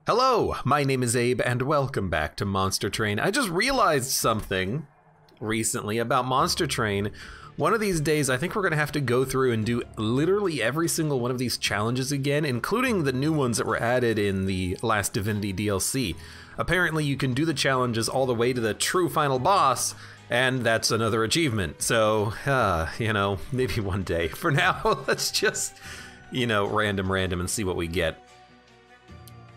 Hello, my name is Abe, and welcome back to Monster Train. I just realized something recently about Monster Train. One of these days, I think we're gonna have to go through and do literally every single one of these challenges again, including the new ones that were added in the last Divinity DLC. Apparently, you can do the challenges all the way to the true final boss, and that's another achievement. So, you know, maybe one day. For now, let's just, you know, random and see what we get.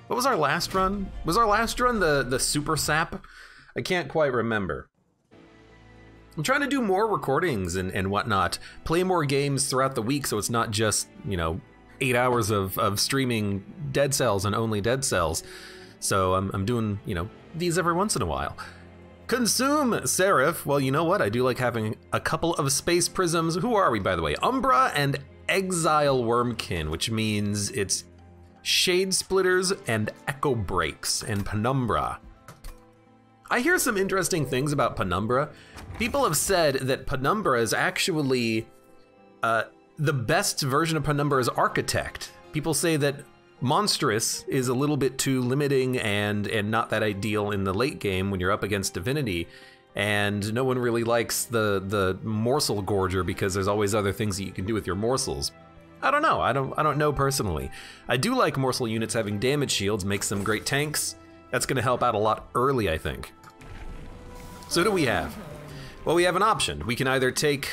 What was our last run? Was our last run the super sap? I can't quite remember. I'm trying to do more recordings and whatnot, play more games throughout the week so it's not just, you know, 8 hours of streaming Dead Cells and only Dead Cells. So I'm doing, you know, these every once in a while. Consume Seraph. Well, you know what? I do like having a couple of space prisms. Who are we, by the way? Umbra and Exile Wormkin, which means it's Shade Splitters and Echo Breaks and Penumbra. I hear some interesting things about Penumbra. People have said that Penumbra is actually the best version of Penumbra is Architect. People say that Monstrous is a little bit too limiting and not that ideal in the late game when you're up against Divinity, and no one really likes the Morsel Gorger because there's always other things that you can do with your morsels. I don't know. I don't know personally. I do like morsel units having damage shields, makes them great tanks. That's going to help out a lot early, I think. So what do we have? Well, we have an option. We can either take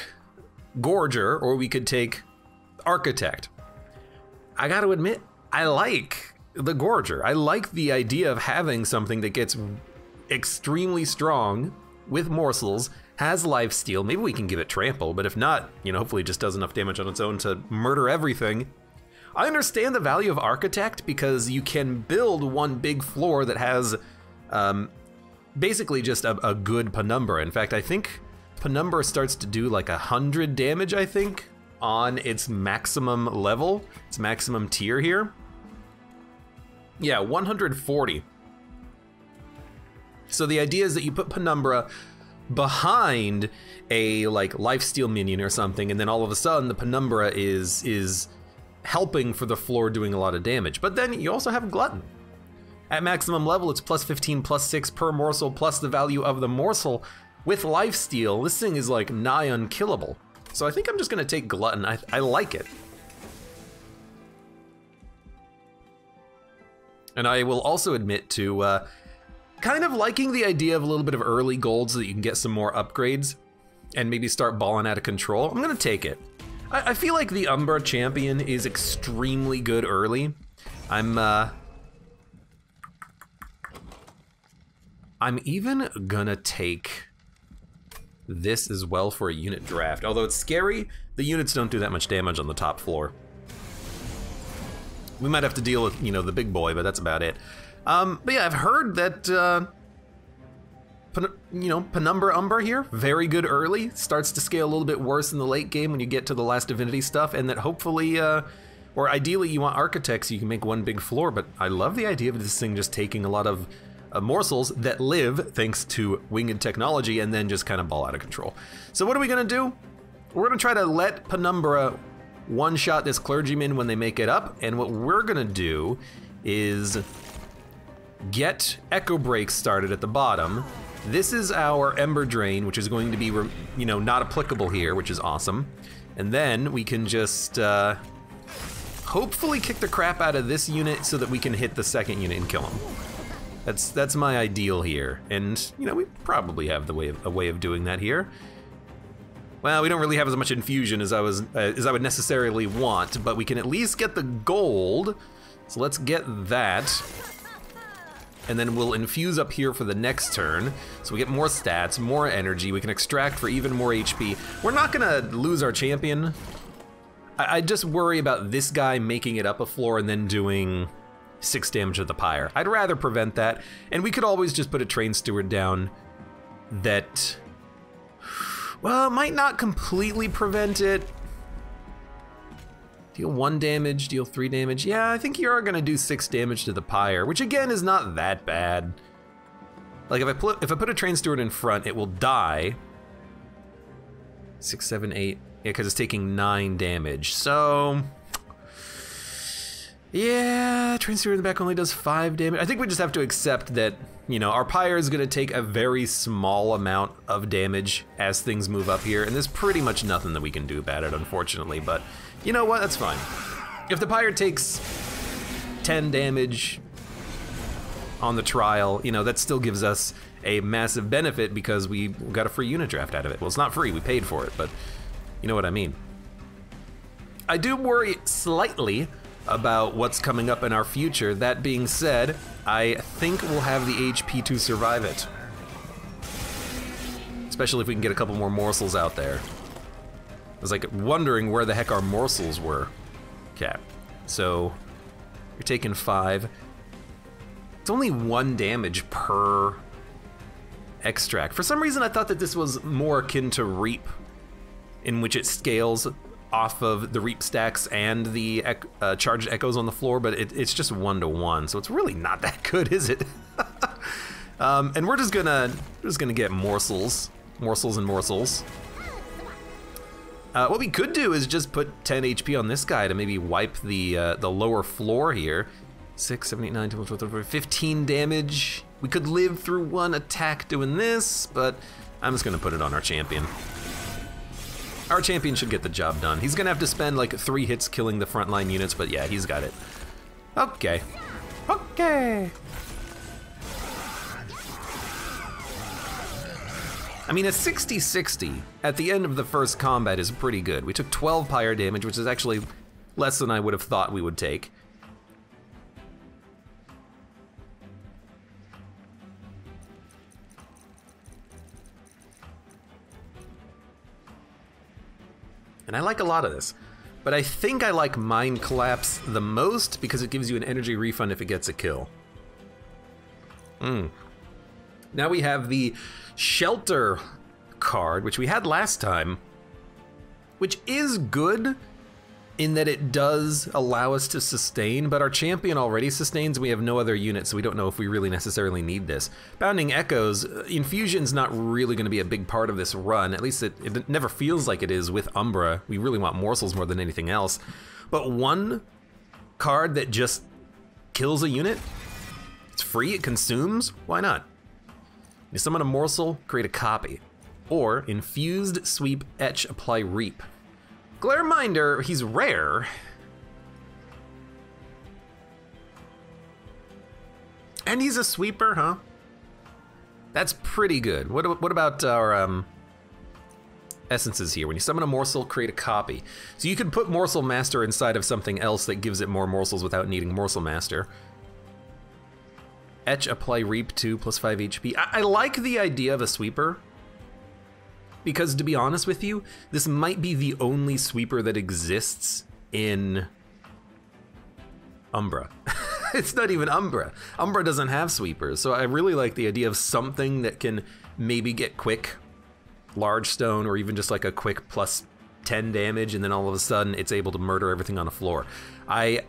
Gorger or we could take Architect. I got to admit, I like the Gorger. I like the idea of having something that gets extremely strong with morsels, has lifesteal. Maybe we can give it trample, but if not, you know, hopefully it just does enough damage on its own to murder everything. I understand the value of Architect because you can build one big floor that has basically just a good Penumbra. In fact, I think Penumbra starts to do like 100 damage, I think, on its maximum level, its maximum tier here. Yeah, 140. So the idea is that you put Penumbra behind a like lifesteal minion or something, and then all of a sudden the Penumbra is helping for the floor, doing a lot of damage. But then you also have Glutton. At maximum level, it's plus 15, plus 6 per morsel, plus the value of the morsel. With lifesteal, this thing is like nigh unkillable. So I think I'm just gonna take Glutton. I like it. And I will also admit to kind of liking the idea of a little bit of early gold so that you can get some more upgrades and maybe start balling out of control. I'm gonna take it. I feel like the Umbra champion is extremely good early. I'm even gonna take this as well for a unit draft. Although it's scary, the units don't do that much damage on the top floor. We might have to deal with, you know, the big boy, but that's about it. But yeah, I've heard that, you know, Penumbra Umbra here, very good early, starts to scale a little bit worse in the late game when you get to the last Divinity stuff, and that hopefully, or ideally you want Architects so you can make one big floor, but I love the idea of this thing just taking a lot of morsels that live thanks to winged technology and then just kind of ball out of control. So what are we gonna do? We're gonna try to let Penumbra one-shot this clergyman when they make it up, and what we're gonna do is get Echo Break started at the bottom. This is our Ember Drain, which is going to be, you know, not applicable here, which is awesome. And then we can just hopefully kick the crap out of this unit so that we can hit the second unit and kill him. That's my ideal here, and you know, we probably have a way of doing that here. Well, we don't really have as much infusion as I would necessarily want, but we can at least get the gold. So let's get that. And then we'll infuse up here for the next turn. So we get more stats, more energy, we can extract for even more HP. We're not gonna lose our champion. I just worry about this guy making it up a floor and then doing 6 damage to the pyre. I'd rather prevent that, and we could always just put a train steward down that, well, might not completely prevent it. Deal 1 damage, deal 3 damage. Yeah, I think you are gonna do 6 damage to the pyre, which again is not that bad. Like if I put a train steward in front, it will die. 6, 7, 8, yeah, because it's taking 9 damage. So Yeah, Transfer in the back only does 5 damage. I think we just have to accept that, you know, our Pyre is going to take a very small amount of damage as things move up here, and there's pretty much nothing that we can do about it, unfortunately, but you know what, that's fine. If the Pyre takes 10 damage on the trial, you know, that still gives us a massive benefit because we got a free unit draft out of it. Well, it's not free, we paid for it, but you know what I mean. I do worry slightly about what's coming up in our future. That being said, I think we'll have the HP to survive it. Especially if we can get a couple more morsels out there. I was like wondering where the heck our morsels were. Okay, so you're taking 5. It's only 1 damage per extract. For some reason I thought that this was more akin to Reap, in which it scales off of the Reap stacks and the charged echoes on the floor, but it's just 1-to-1, so it's really not that good, is it? And we're just gonna get morsels and morsels. What we could do is just put 10 HP on this guy to maybe wipe the lower floor here. 6, 7, 8, 9, 10, 11, 12, 15 damage. We could live through 1 attack doing this, but I'm just gonna put it on our champion. Our champion should get the job done. He's gonna have to spend like 3 hits killing the frontline units, but yeah, he's got it. Okay. Okay. I mean, a 60-60 at the end of the first combat is pretty good. We took 12 Pyre damage, which is actually less than I would have thought we would take. And I like a lot of this, but I think I like Mind Collapse the most because it gives you an energy refund if it gets a kill. Now we have the Shelter card, which we had last time, which is good in that it does allow us to sustain, but our champion already sustains. We have no other units, so we don't know if we really necessarily need this. Bounding Echoes, Infusion's not really gonna be a big part of this run. At least it never feels like it is with Umbra. We really want morsels more than anything else. But one card that just kills a unit, it's free, it consumes, why not? You summon a morsel, create a copy. Or Infused, Sweep, Etch, Apply, Reap. Glareminder, he's rare. And he's a sweeper, huh? That's pretty good. What about our essences here? When you summon a morsel, create a copy. So you could put Morsel Master inside of something else that gives it more morsels without needing Morsel Master. Etch, Apply, Reap 2 plus 5 HP. I like the idea of a sweeper. Because to be honest with you, this might be the only sweeper that exists in Umbra. It's not even Umbra. Umbra doesn't have sweepers, so I really like the idea of something that can maybe get quick large stone or even just like a quick plus 10 damage and then all of a sudden it's able to murder everything on the floor. I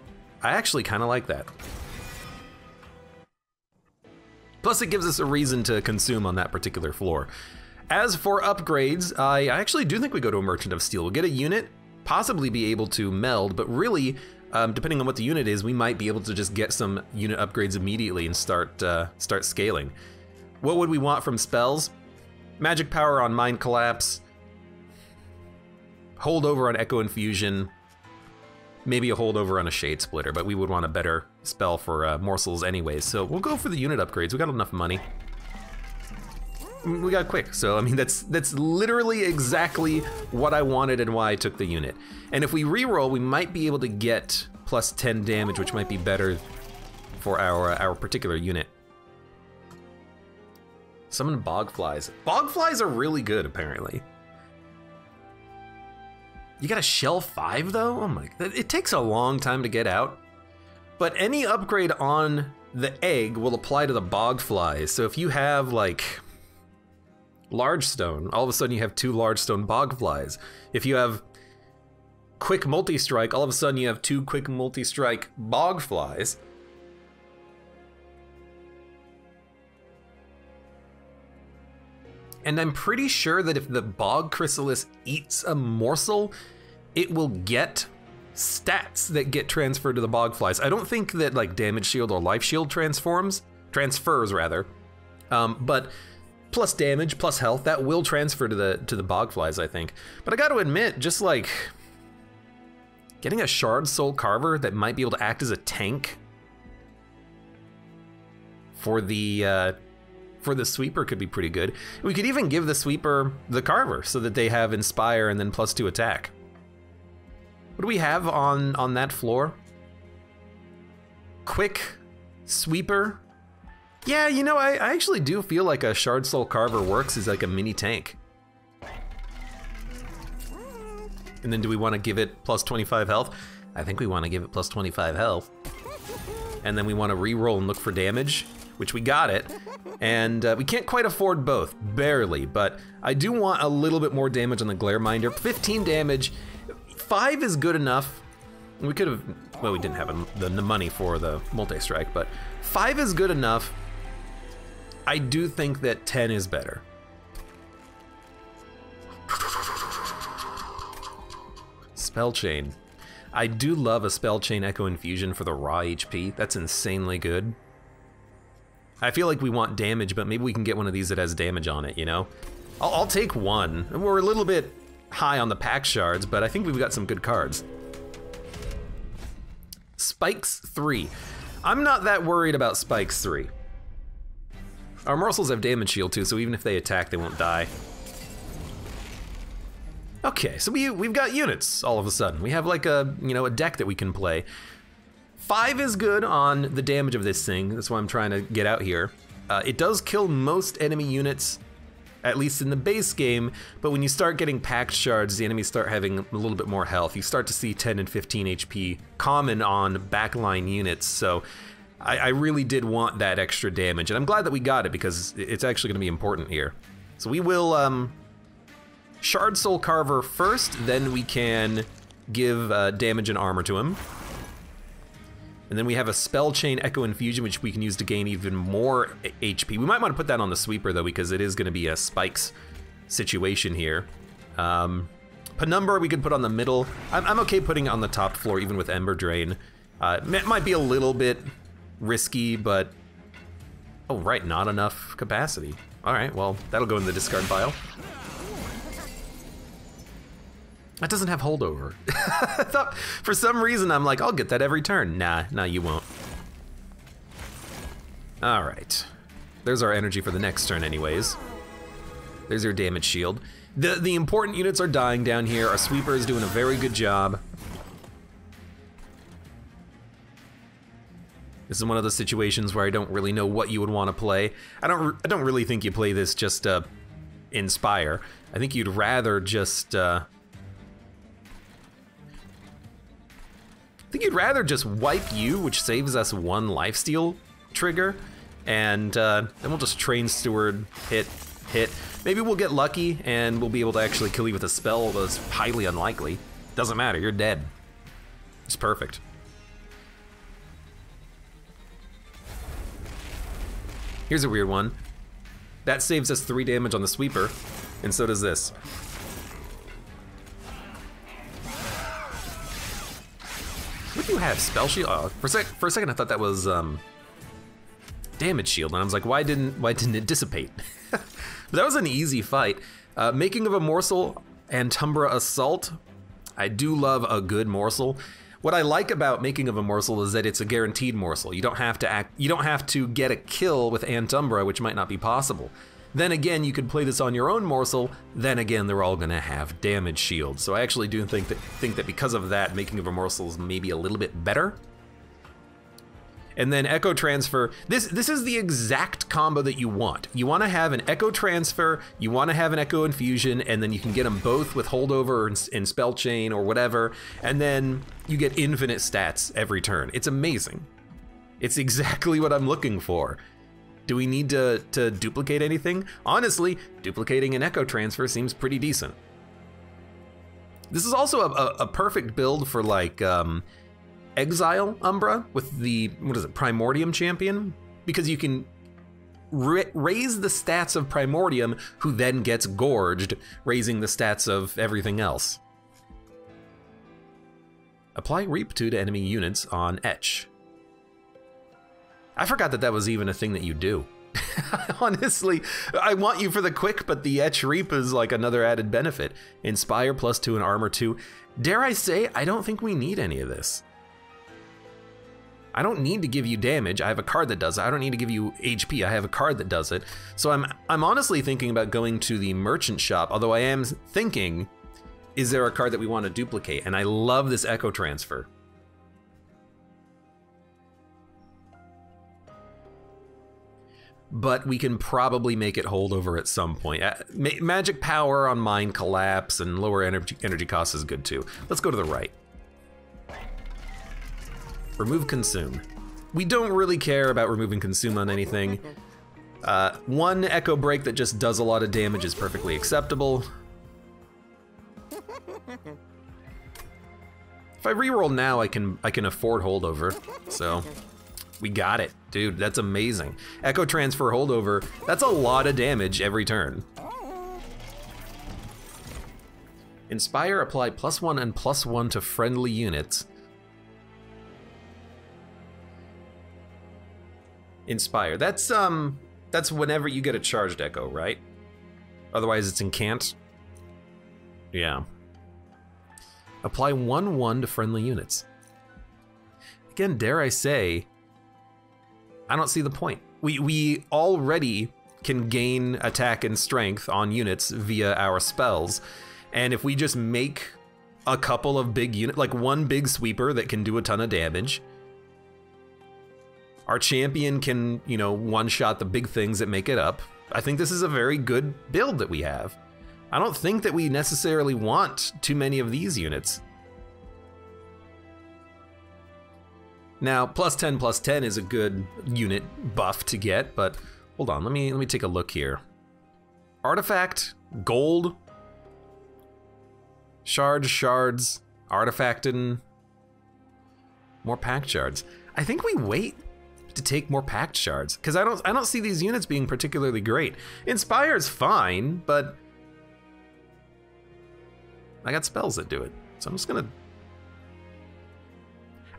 actually kind of like that. Plus it gives us a reason to consume on that particular floor. As for upgrades, I actually do think we go to a Merchant of Steel. We'll get a unit, possibly be able to meld, but really, depending on what the unit is, we might be able to just get some unit upgrades immediately and start scaling. What would we want from spells? Magic Power on Mind Collapse, Holdover on Echo Infusion, maybe a Holdover on a Shade Splitter, but we would want a better spell for morsels anyways, so we'll go for the unit upgrades. We got enough money. We got quick, so I mean that's literally exactly what I wanted and why I took the unit. And if we reroll, we might be able to get plus 10 damage, which might be better for our particular unit. Summon Bogflies. Bogflies are really good, apparently. You got a shell 5 though? Oh my, it takes a long time to get out. But any upgrade on the egg will apply to the Bogflies. So if you have like Large Stone, all of a sudden you have 2 Large Stone Bogflies. If you have Quick Multi-Strike, all of a sudden you have 2 Quick Multi-Strike Bogflies. And I'm pretty sure that if the Bog Chrysalis eats a morsel, it will get stats that get transferred to the bogflies. I don't think that like damage shield or life shield transfers rather, but plus damage, plus health, that will transfer to the bogflies, I think. But I got to admit, just like getting a shard soul carver that might be able to act as a tank for the sweeper could be pretty good. We could even give the sweeper the carver so that they have inspire and then +2 attack. What do we have on that floor? Quick sweeper. Yeah, you know, I actually do feel like a shard soul carver works as like a mini tank. And then do we want to give it +25 health? I think we want to give it +25 health. And then we want to re-roll and look for damage, which we got it. And we can't quite afford both, barely, but I do want a little bit more damage on the glare minder. 15 damage, 5 is good enough. We could have, well, we didn't have the money for the multi-strike, but 5 is good enough. I do think that 10 is better. Spell chain. I do love a spell chain echo infusion for the raw HP. That's insanely good. I feel like we want damage, but maybe we can get one of these that has damage on it, you know? I'll take one. We're a little bit high on the pack shards, but I think we've got some good cards. Spikes 3. I'm not that worried about Spikes 3. Our morsels have damage shield too, so even if they attack, they won't die. Okay, so we've got units all of a sudden. We have like a, you know, a deck that we can play. 5 is good on the damage of this thing. That's why I'm trying to get out here. It does kill most enemy units, at least in the base game, but when you start getting packed shards, the enemies start having a little bit more health. You start to see 10 and 15 HP common on backline units, so I really did want that extra damage, and I'm glad that we got it because it's actually gonna be important here. So we will Shard Soul Carver first, then we can give damage and armor to him. And then we have a Spell Chain Echo Infusion, which we can use to gain even more HP. We might want to put that on the sweeper though, because it is going to be a spikes situation here. Penumbra we could put on the middle. I'm okay putting it on the top floor, even with Ember Drain. It might be a little bit risky, but oh right, not enough capacity. All right, well that'll go in the discard pile. That doesn't have holdover. I thought, for some reason, I'm like, I'll get that every turn. Nah, you won't. All right. There's our energy for the next turn anyways. There's your damage shield. The important units are dying down here. Our sweeper is doing a very good job. This is one of those situations where I don't really know what you would want to play. I don't really think you play this just inspire. I think you'd rather just wipe you, which saves us 1 lifesteal trigger, and then we'll just train steward, hit. Maybe we'll get lucky and we'll be able to actually kill you with a spell, although it's highly unlikely. Doesn't matter, you're dead. It's perfect. Here's a weird one. That saves us 3 damage on the sweeper, and so does this. What do you have? Spell shield? Oh, for a second I thought that was damage shield, and I was like, why didn't it dissipate? But that was an easy fight. Making of a Morsel and Tumbra Assault. I do love a good morsel. What I like about Making of a Morsel is that it's a guaranteed morsel. You don't have to get a kill with Antumbra, which might not be possible. Then again, you could play this on your own morsel. Then again, they're all gonna have damage shields. So I actually do think that because of that, Making of a Morsel is maybe a little bit better. And then Echo Transfer. This is the exact combo that you want. You want to have an Echo Transfer, you want to have an Echo Infusion, and then you can get them both with Holdover and Spell Chain or whatever, and then you get infinite stats every turn. It's amazing. It's exactly what I'm looking for. Do we need to duplicate anything? Honestly, duplicating an Echo Transfer seems pretty decent. This is also a perfect build for like Exile Umbra with the, what is it, Primordium Champion? Because you can raise the stats of Primordium, who then gets gorged, raising the stats of everything else. Apply Reap 2 to enemy units on Etch. I forgot that that was even a thing that you do. Honestly, I want you for the quick, but the Etch Reap is like another added benefit. Inspire +2 and Armor 2. Dare I say, I don't think we need any of this. I don't need to give you damage. I have a card that does it. I don't need to give you HP. I have a card that does it. So I'm honestly thinking about going to the merchant shop, although I am thinking, is there a card that we want to duplicate? And I love this Echo Transfer. But we can probably make it holdover at some point. Magic Power on Mind Collapse and lower energy cost is good too. Let's go to the right. Remove Consume. We don't really care about removing Consume on anything. One Echo Break that just does a lot of damage is perfectly acceptable. If I reroll now, I can afford holdover. So we got it, dude. That's amazing. Echo Transfer holdover. That's a lot of damage every turn. Inspire. Apply +1 and +1 to friendly units. Inspire. That's whenever you get a charged Echo, right? Otherwise, it's incant. Yeah. Apply 1/1 to friendly units. Again, dare I say, I don't see the point. We already can gain attack and strength on units via our spells, and if we just make a couple of big units, like one big sweeper that can do a ton of damage, our champion can, you know, one-shot the big things that make it up. I think this is a very good build that we have. I don't think that we necessarily want too many of these units. Now, +10/+10 is a good unit buff to get, but hold on, let me take a look here. Artifact, gold, shards, artifacting, more pact shards. I think we wait to take more pact shards, because I don't see these units being particularly great. Inspire's fine, but I got spells that do it, so I'm just gonna...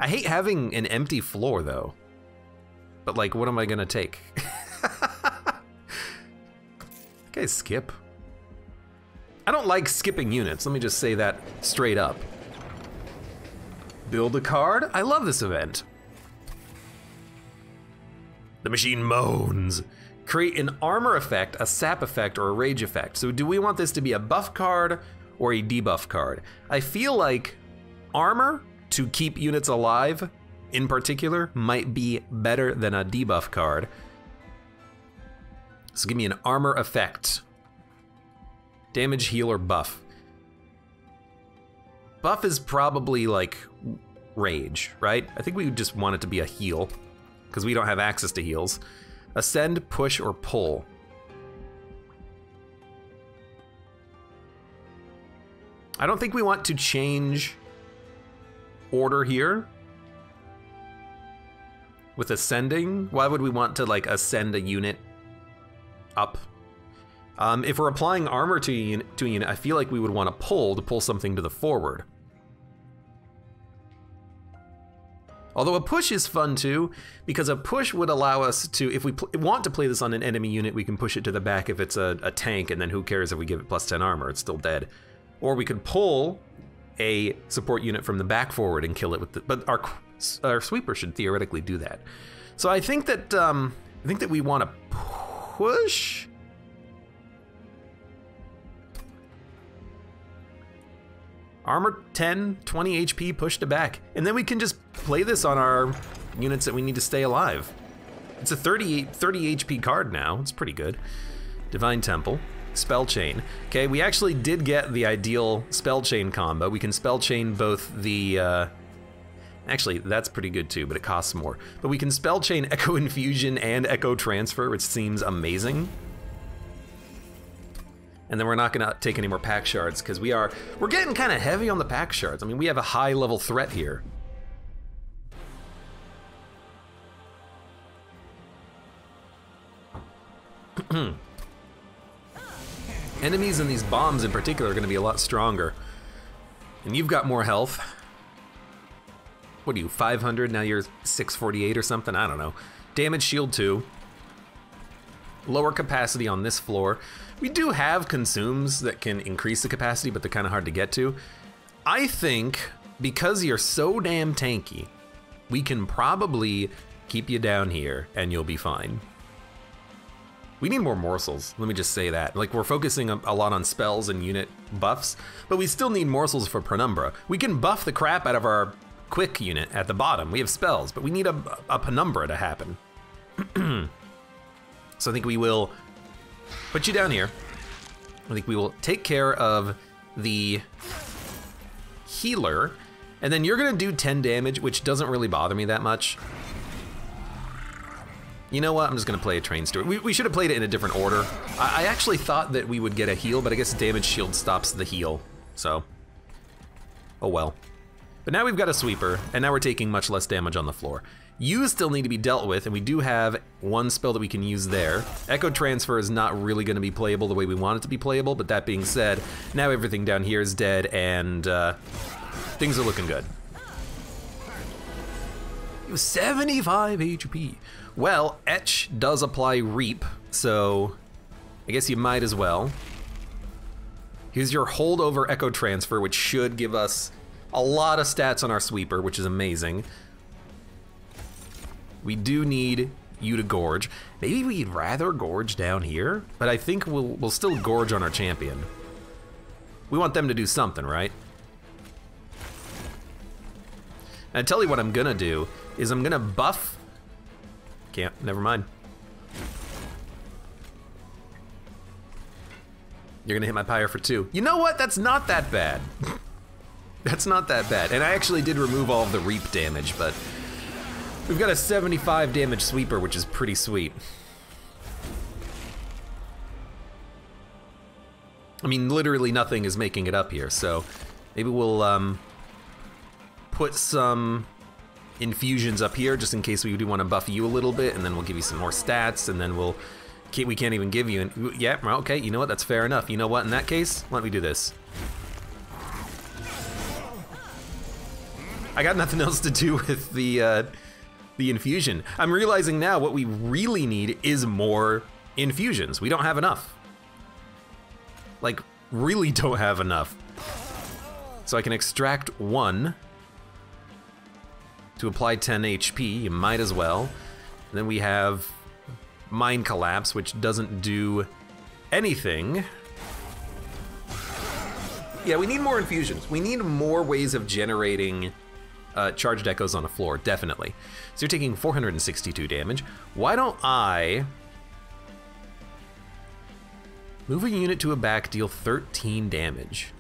I hate having an empty floor though, but like, what am I gonna take? Okay, skip. I don't like skipping units, let me just say that straight up. Build a card? I love this event. The machine moans. Create an armor effect, a sap effect, or a rage effect. So do we want this to be a buff card or a debuff card? I feel like armor to keep units alive in particular might be better than a debuff card. So give me an armor effect. Damage, heal, or buff. Buff is probably like rage, right? I think we just want it to be a heal, because we don't have access to heals. Ascend, push, or pull. I don't think we want to change order here. With ascending, why would we want to like ascend a unit up? If we're applying armor to a unit, I feel like we would want to pull something to the forward. Although a push is fun too, because a push would allow us to, if we want to play this on an enemy unit, we can push it to the back if it's a tank, and then who cares if we give it +10 armor, it's still dead. Or we could pull a support unit from the back forward and kill it with the, but our sweeper should theoretically do that. So I think that we want to push. Armor 10, 20 HP, push to back. And then we can just play this on our units that we need to stay alive. It's a 30 HP card now, it's pretty good. Divine Temple, Spell Chain. Okay, we actually did get the ideal Spell Chain combo. We can Spell Chain both the, actually that's pretty good too, but it costs more. But we can Spell Chain Echo Infusion and Echo Transfer, which seems amazing. And then we're not gonna take any more pack shards because we're getting kind of heavy on the pack shards. I mean, we have a high level threat here. Enemies and these bombs in particular are gonna be a lot stronger. And you've got more health. what are you, 500? Now you're 648 or something? I don't know. Damage shield 2. Lower capacity on this floor. We do have consumes that can increase the capacity, but they're kind of hard to get to. I think because you're so damn tanky, we can probably keep you down here and you'll be fine. We need more morsels, let me just say that. Like, we're focusing a lot on spells and unit buffs, but we still need morsels for Penumbra. We can buff the crap out of our quick unit at the bottom. We have spells, but we need a Penumbra to happen. So I think we will put you down here. I think we will take care of the healer, and then you're gonna do 10 damage, which doesn't really bother me that much. You know what, I'm just gonna play a Train Steward. We should have played it in a different order. I actually thought that we would get a heal, but I guess damage shield stops the heal, so. Oh well. But now we've got a sweeper, and now we're taking much less damage on the floor. You still need to be dealt with, and we do have one spell that we can use there. Echo Transfer is not really gonna be playable the way we want it to be playable, but that being said, now everything down here is dead, and things are looking good. 75 HP. Well, Etch does apply Reap, so I guess you might as well. Here's your holdover Echo Transfer, which should give us a lot of stats on our sweeper, which is amazing. We do need you to gorge. Maybe we'd rather gorge down here, but I think we'll still gorge on our champion. We want them to do something, right? And I tell you what I'm gonna do is I'm gonna buff. Can't, never mind. You're gonna hit my pyre for 2. You know what? That's not that bad. That's not that bad. And I actually did remove all of the reap damage, but we've got a 75 damage sweeper, which is pretty sweet. I mean, literally nothing is making it up here, so maybe we'll put some infusions up here just in case we do want to buff you a little bit, and then we'll give you some more stats, and then we can't even give you, yeah, okay, you know what, that's fair enough. You know what, in that case, why don't we do this? I got nothing else to do with the infusion. I'm realizing now what we really need is more infusions. We don't have enough. Like, really don't have enough. So I can extract 1 to apply 10 HP, you might as well. And then we have Mind Collapse, which doesn't do anything. Yeah, we need more infusions. We need more ways of generating charged echoes on a floor, definitely. So you're taking 462 damage. Why don't I move a unit to a back, deal 13 damage.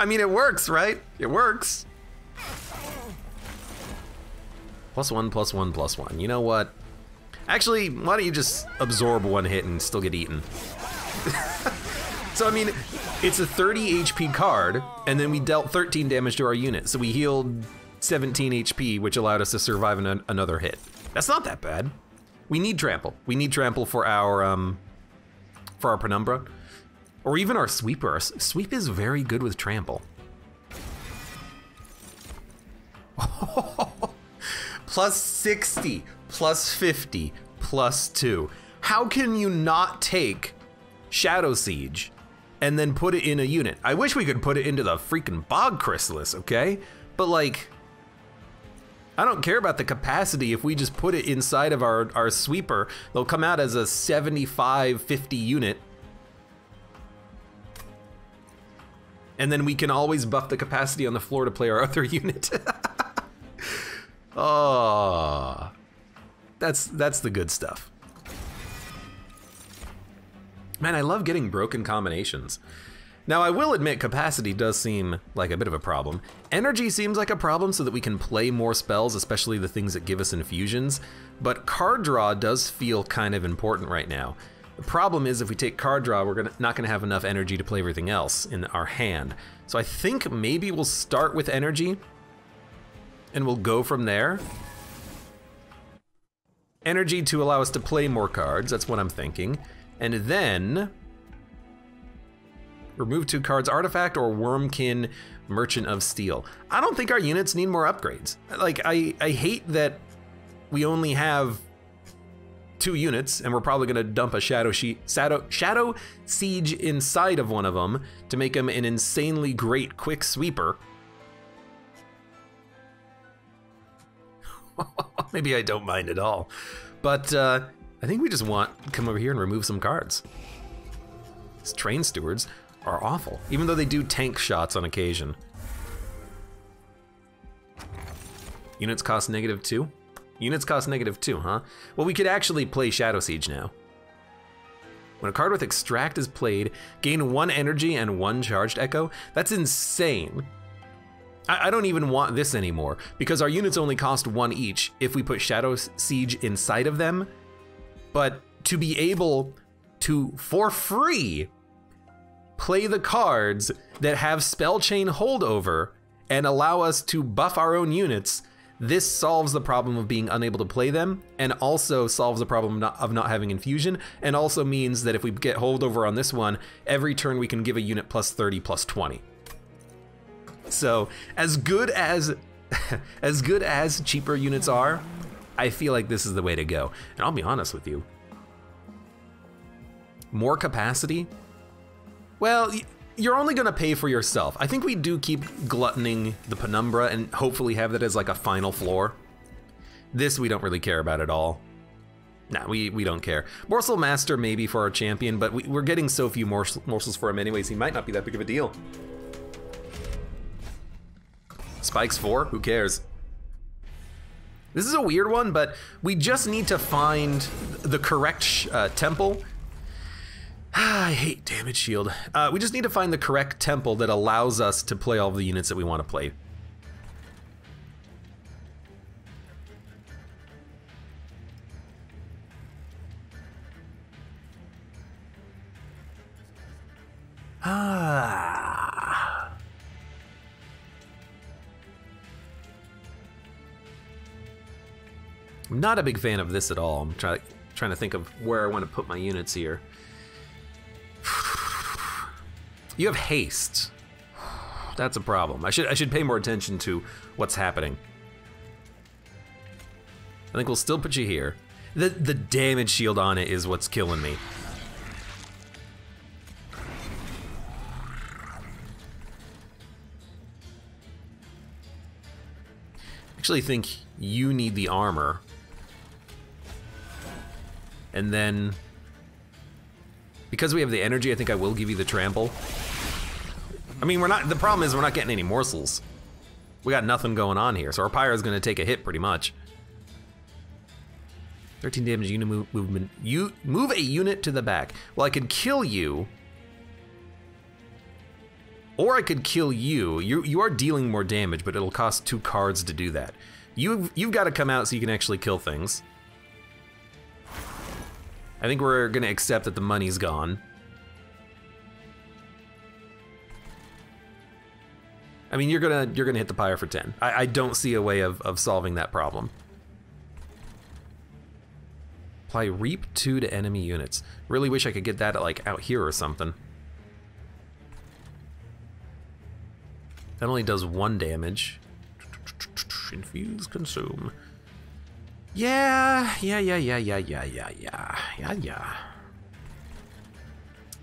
I mean, it works, right? It works. +1, +1, +1. You know what? Actually, why don't you just absorb 1 hit and still get eaten? So, I mean, it's a 30 HP card, and then we dealt 13 damage to our unit. So we healed 17 HP, which allowed us to survive another hit. That's not that bad. We need trample. We need trample for our penumbra. Or even our sweeper. Our sweep is very good with trample. +60, +50, +2. How can you not take Shadow Siege and then put it in a unit? I wish we could put it into the freaking Bog Chrysalis, okay? But like, I don't care about the capacity. If we just put it inside of our sweeper, they'll come out as a 75-50 unit. And then we can always buff the capacity on the floor to play our other unit. Oh, that's the good stuff. Man, I love getting broken combinations. Now, I will admit capacity does seem like a bit of a problem. Energy seems like a problem so that we can play more spells, especially the things that give us infusions. But card draw does feel kind of important right now. The problem is if we take card draw, we're not gonna have enough energy to play everything else in our hand. So I think maybe we'll start with energy and we'll go from there. Energy to allow us to play more cards, that's what I'm thinking. And then remove 2 cards, Artifact or Wormkin, Merchant of Steel. I don't think our units need more upgrades. Like, I hate that we only have 2 units, and we're probably gonna dump a Shadow Siege inside of one of them to make him an insanely great quick sweeper. Maybe I don't mind at all. But I think we just want to come over here and remove some cards. These Train Stewards are awful, even though they do tank shots on occasion. Units cost -2? Units cost -2, huh? Well, we could actually play Shadow Siege now. When a card with Extract is played, gain 1 energy and 1 charged echo. That's insane. I don't even want this anymore, because our units only cost 1 each if we put Shadow Siege inside of them. But to be able to, for free, play the cards that have Spell Chain holdover and allow us to buff our own units, this solves the problem of being unable to play them, and also solves the problem of not having infusion, and also means that if we get holdover on this one, every turn we can give a unit plus 30, plus 20. So, as good as cheaper units are, I feel like this is the way to go. And I'll be honest with you. More capacity? Well, you're only gonna pay for yourself. I think we do keep gluttoning the Penumbra and hopefully have that as like a final floor. This we don't really care about at all. Nah, we don't care. Morsel Master maybe for our champion, but we're getting so few morsels for him anyways, he might not be that big of a deal. Spikes 4, who cares? This is a weird one, but we just need to find the correct temple. I hate damage shield. We just need to find the correct temple that allows us to play all the units that we want to play. I'm not a big fan of this at all. I'm trying to think of where I want to put my units here. You have haste. That's a problem. I should pay more attention to what's happening. I think we'll still put you here. The damage shield on it is what's killing me. I actually think you need the armor. And then, because we have the energy, I think I will give you the trample. I mean, the problem is we're not getting any morsels. We got nothing going on here, so our pyre is gonna take a hit pretty much. 13 damage unit movement. You move a unit to the back. Well, I could kill you, or I could kill you. You are dealing more damage, but it'll cost 2 cards to do that. You've got to come out so you can actually kill things. I think we're gonna accept that the money's gone. I mean, you're gonna hit the pyre for 10. I don't see a way of solving that problem. Apply Reap 2 to enemy units. Really wish I could get that at, like, out here or something. That only does 1 damage. Infuse, consume. Yeah.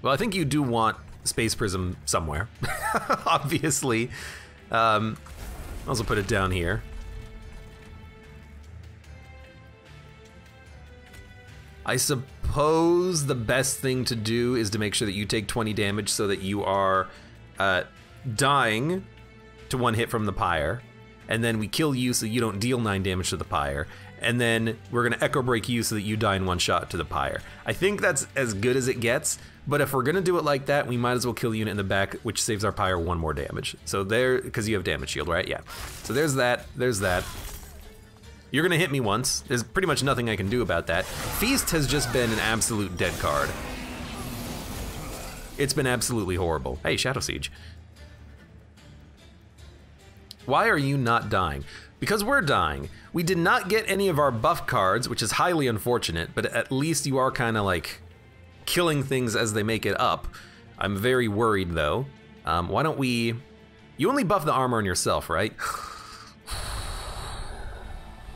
Well, I think you do want Space Prism somewhere, obviously. I'll also put it down here. I suppose the best thing to do is to make sure that you take 20 damage so that you are dying to 1 hit from the pyre, and then we kill you so you don't deal 9 damage to the pyre, and then we're gonna Echo Break you so that you die in 1 shot to the pyre. I think that's as good as it gets, but if we're gonna do it like that, we might as well kill a unit in the back, which saves our pyre 1 more damage. So there, because you have damage shield, right? Yeah. So there's that, there's that. You're gonna hit me once. There's pretty much nothing I can do about that. Feast has just been an absolute dead card. It's been absolutely horrible. Hey, Shadow Siege. Why are you not dying? because we're dying. We did not get any of our buff cards, which is highly unfortunate, but at least you are kind of like killing things as they make it up. I'm very worried though. Why don't we, you only buff the armor on yourself, right?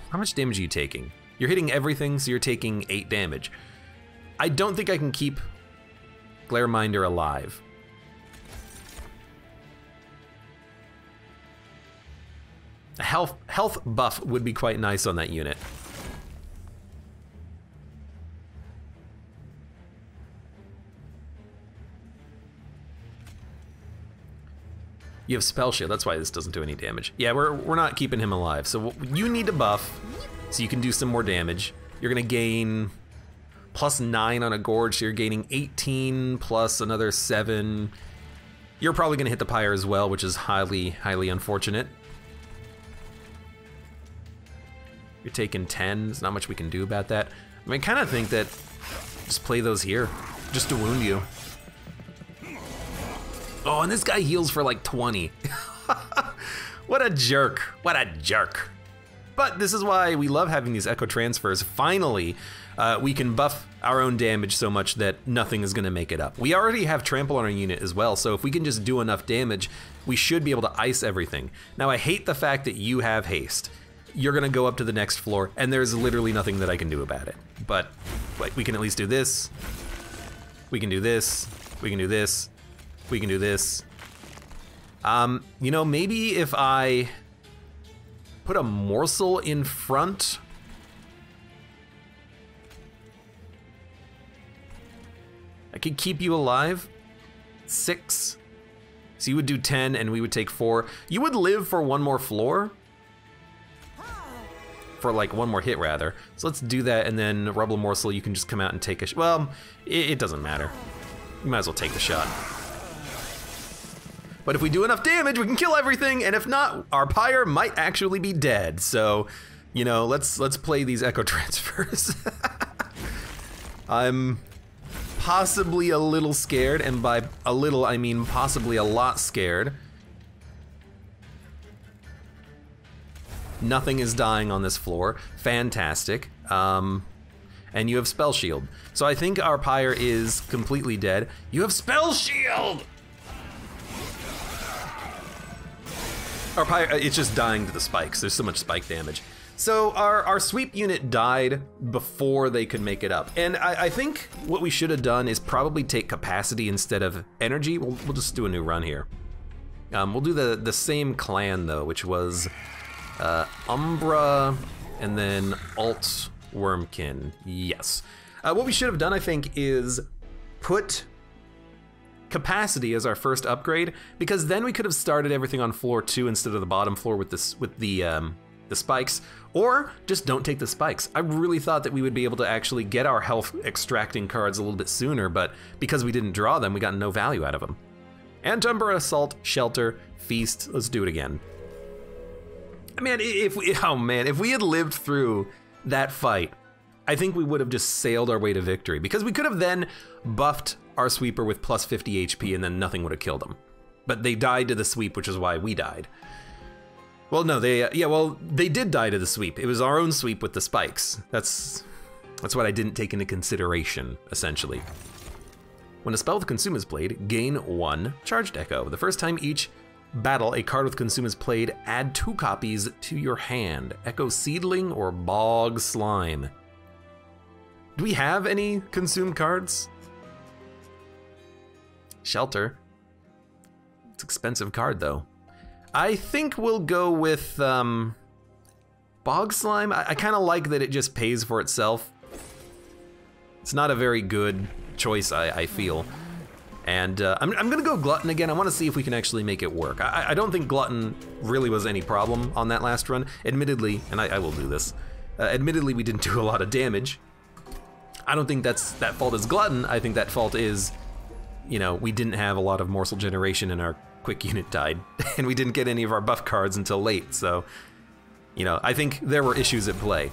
How much damage are you taking? You're hitting everything, so you're taking 8 damage. I don't think I can keep Glareminder alive. A health buff would be quite nice on that unit. You have Spell Shield, that's why this doesn't do any damage. Yeah, we're not keeping him alive. So you need to buff so you can do some more damage. You're gonna gain +9 on a Gorge, so you're gaining 18 plus another 7. You're probably gonna hit the Pyre as well, which is highly, highly unfortunate. You're taking 10, there's not much we can do about that. I mean, I kind of think that just play those here, just to wound you. Oh, and this guy heals for like 20. What a jerk, what a jerk. But this is why we love having these echo transfers. Finally, we can buff our own damage so much that nothing is gonna make it up. We already have trample on our unit as well, so if we can just do enough damage, we should be able to ice everything. Now I hate the fact that you have haste. You're gonna go up to the next floor, and there's literally nothing that I can do about it. But like, we can at least do this. We can do this. We can do this. We can do this. You know, maybe if I put a morsel in front. I could keep you alive. 6. So you would do 10 and we would take 4. You would live for one more floor. For like one more hit rather. So let's do that, and then Rubble Morsel, you can just come out and take a well, it doesn't matter. You might as well take the shot. But if we do enough damage, we can kill everything, and if not, our Pyre might actually be dead. So, you know, let's play these echo transfers. I'm possibly a little scared, and by a little I mean possibly a lot scared. Nothing is dying on this floor. Fantastic. And you have Spell Shield. So I think our Pyre is completely dead. You have Spell Shield! Our Pyre, it's just dying to the spikes. There's so much spike damage. So our sweep unit died before they could make it up. And I think what we should have done is probably take capacity instead of energy. We'll just do a new run here. We'll do the same clan though, which was Umbra and then Alt Wormkin, yes. What we should have done, I think, is put capacity as our first upgrade, because then we could have started everything on floor 2 instead of the bottom floor with the spikes, or just don't take the spikes. I really thought that we would be able to actually get our health extracting cards a little bit sooner, but because we didn't draw them, we got no value out of them. Antumbra, Assault, Shelter, Feast, let's do it again. Man, if we had lived through that fight, I think we would have just sailed our way to victory, because we could have then buffed our sweeper with plus 50 HP and then nothing would have killed them. But they died to the sweep, which is why we died. Well, no, they did die to the sweep. It was our own sweep with the spikes. That's what I didn't take into consideration, essentially. When a spell with Consume is played, gain 1 Charged Echo. The first time each battle a card with Consume is played, add 2 copies to your hand. Echo Seedling or Bog Slime. Do we have any Consume cards? Shelter. It's an expensive card though. I think we'll go with Bog Slime. I kind of like that it just pays for itself. It's not a very good choice, I feel. And I'm gonna go Glutton again. I wanna see if we can actually make it work. I don't think Glutton really was any problem on that last run. Admittedly, and I will do this, admittedly we didn't do a lot of damage. I don't think that fault is Glutton. I think that fault is, you know, we didn't have a lot of morsel generation and our quick unit died. And we didn't get any of our buff cards until late, so, you know, I think there were issues at play.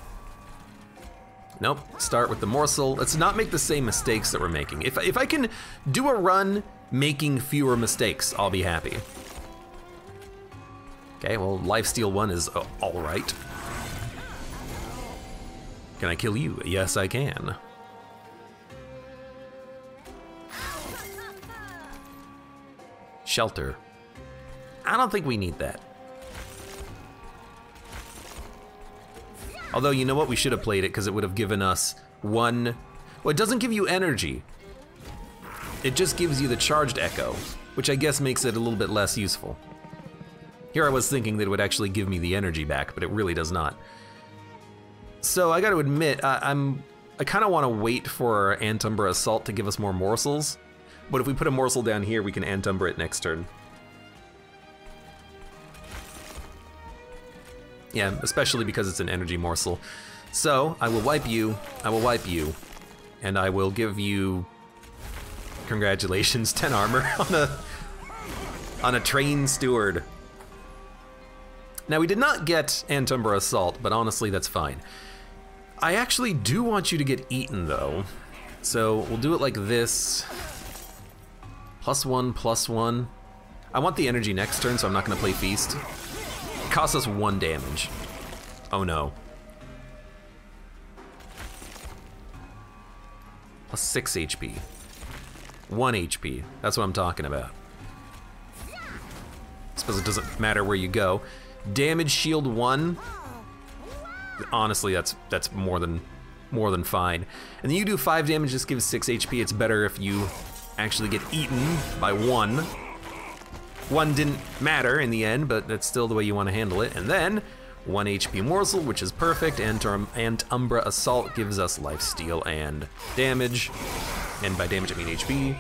Nope, start with the morsel. Let's not make the same mistakes that we're making. If I can do a run making fewer mistakes, I'll be happy. Okay, well, lifesteal 1 is alright. Can I kill you? Yes, I can. Shelter. I don't think we need that. Although, you know what? We should have played it because it would have given us one... Well, it doesn't give you energy. It just gives you the charged echo, which I guess makes it a little bit less useful. Here I was thinking that it would actually give me the energy back, but it really does not. So I gotta admit, I kind of want to wait for Antumbra Assault to give us more morsels, but if we put a morsel down here, we can Antumbra it next turn. Yeah, especially because it's an energy morsel. So I will wipe you, and I will give you, congratulations, 10 armor on a trained steward. Now we did not get Antumbra Assault, but honestly that's fine. I actually do want you to get eaten though. So we'll do it like this. +1, +1. I want the energy next turn, so I'm not gonna play Feast. It costs us 1 damage. Oh no. +6 HP. 1 HP, that's what I'm talking about. I suppose it doesn't matter where you go. Damage shield 1. Honestly, that's more than fine. And then you do 5 damage, just gives 6 HP. It's better if you actually get eaten by 1. 1 didn't matter in the end, but that's still the way you want to handle it. And then 1 HP morsel, which is perfect, and Umbra Assault gives us lifesteal and damage. And by damage I mean HP.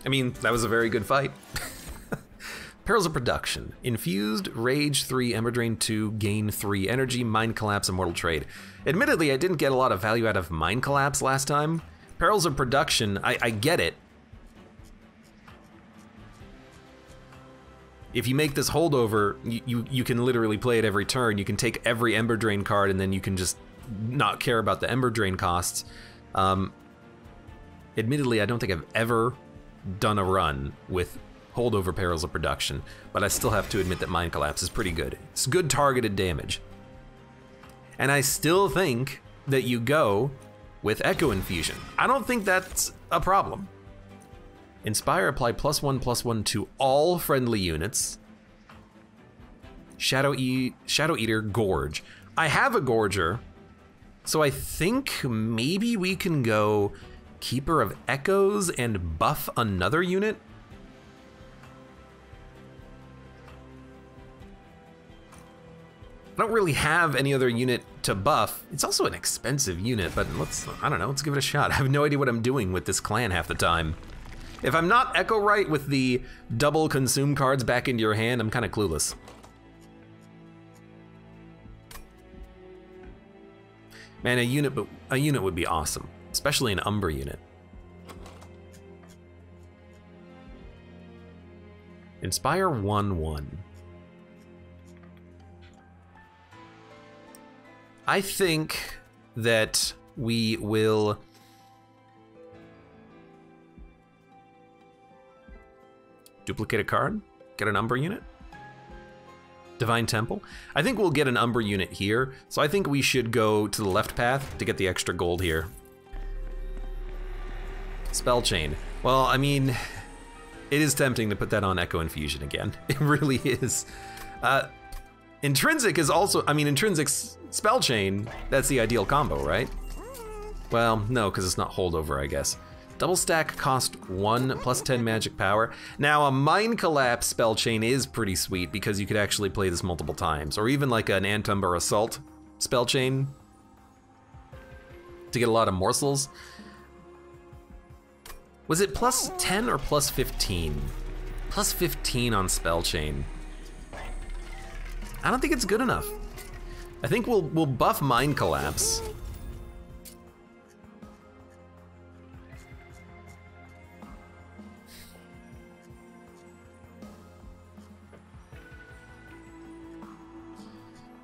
I mean, that was a very good fight. Perils of Production. Infused, Rage 3, Ember Drain 2, Gain 3 Energy, Mind Collapse, Immortal Trade. Admittedly, I didn't get a lot of value out of Mind Collapse last time. Perils of Production, I get it. If you make this holdover, you can literally play it every turn. You can take every Ember Drain card and then you can just not care about the Ember Drain costs. Admittedly, I don't think I've ever done a run with holdover Perils of Production, but I still have to admit that Mind Collapse is pretty good. It's good targeted damage. And I still think that you go with Echo Infusion. I don't think that's a problem. Inspire, apply +1/+1 to all friendly units. Shadow Eater, Gorge. I have a Gorger, so I think maybe we can go Keeper of Echoes and buff another unit. I don't really have any other unit to buff. It's also an expensive unit, but I don't know, let's give it a shot. I have no idea what I'm doing with this clan half the time. If I'm not Echo right with the double consume cards back into your hand, I'm kind of clueless. Man, a unit would be awesome, especially an Umbra unit. Inspire 1/1. I think that we will duplicate a card, get an Umbra unit. Divine Temple. I think we'll get an Umbra unit here, so I think we should go to the left path to get the extra gold here. Spell Chain. Well, I mean, it is tempting to put that on Echo Infusion again. It really is. Intrinsic is also, I mean, Intrinsic's Spell Chain, that's the ideal combo, right? Well, no, because it's not holdover, I guess. Double stack cost 1 plus 10 magic power. Now, a Mind Collapse Spell Chain is pretty sweet because you could actually play this multiple times, or even like an Antumbra Assault Spell Chain to get a lot of morsels. Was it plus 10 or plus 15? Plus 15 on Spell Chain. I don't think it's good enough. I think we'll buff Mind Collapse.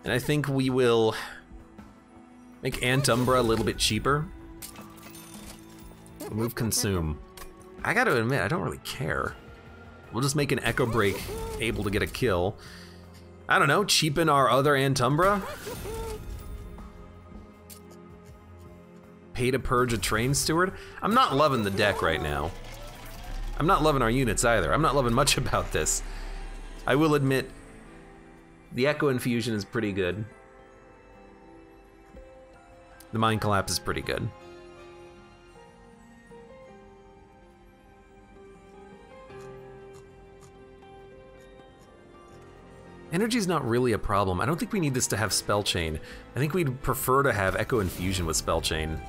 And I think we will make Antumbra a little bit cheaper. Remove Consume. I gotta admit, I don't really care. We'll just make an Echo Break able to get a kill. I don't know, cheapen our other Antumbra? Pay to purge a train steward? I'm not loving the deck right now. I'm not loving our units either. I'm not loving much about this. I will admit, the Echo Infusion is pretty good. The Mind Collapse is pretty good. Energy's not really a problem. I don't think we need this to have Spell Chain. I think we'd prefer to have Echo Infusion with Spell Chain.